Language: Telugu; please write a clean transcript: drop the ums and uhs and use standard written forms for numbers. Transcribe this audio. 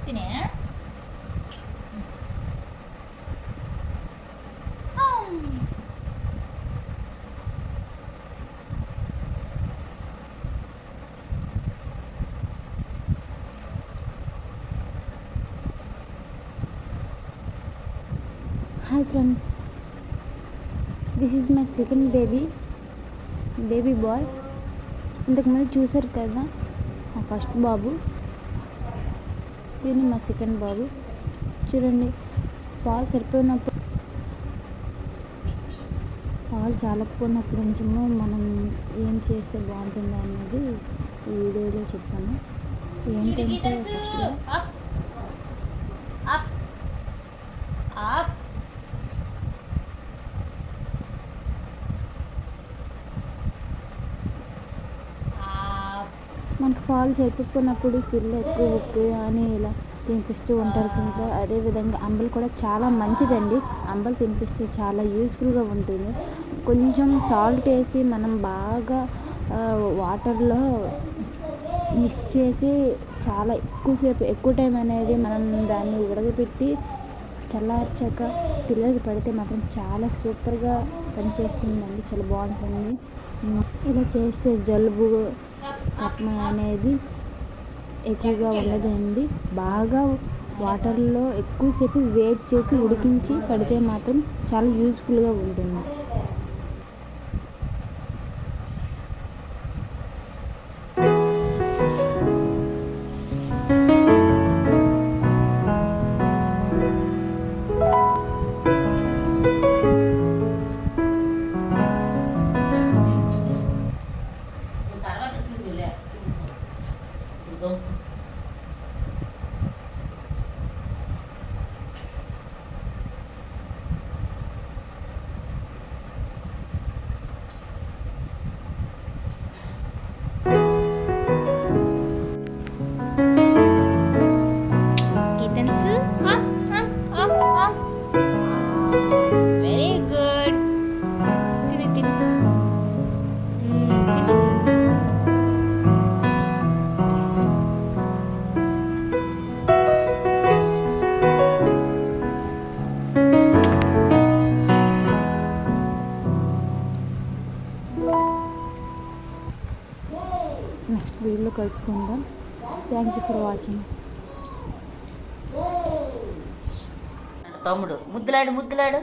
తినే. Hi friends, this is my second baby bye. ఇంతకుముందు చూసారు కదా మా ఫస్ట్ బాబు, దీన్ని మా సెకండ్ బాబు. చూడండి, పాలు చాలకపోయినప్పుడు నుంచేమో మనం ఏం చేస్తే బాగుంటుందో అనేది ఈ వీడియోలో చెప్తాను. ఏంటంటే ఫస్ట్గా మనకు పాలు సరిపోయినప్పుడు సిల్లు ఎక్కువ ఉప్పు అని ఇలా తినిపిస్తూ ఉంటారు కదా. అదేవిధంగా అంబలు కూడా చాలా మంచిదండి. అంబలు తినిపిస్తే చాలా యూస్ఫుల్గా ఉంటుంది. కొంచెం సాల్ట్ వేసి మనం బాగా వాటర్లో మిక్స్ చేసి చాలా ఎక్కువ టైం అనేది మనం దాన్ని ఉడకబెట్టి చల్లార్చాక పిల్లలకి పడితే మాత్రం చాలా సూపర్గా పనిచేస్తుందండి. చాలా బాగుంటుంది. ఇలా చేస్తే జలుబు కఫం అనేది ఎక్కువగా ఉండదండి. బాగా వాటర్లో ఎక్కువసేపు వేడి చేసి ఉడికించి పడితే మాత్రం చాలా యూస్ఫుల్గా ఉంటుంది. Very good. తిని తిని తిని. నెక్స్ట్ వీడియోలో కలుసుకుందాం. Thank you for watching. తమ్ముడు ముద్దులాడు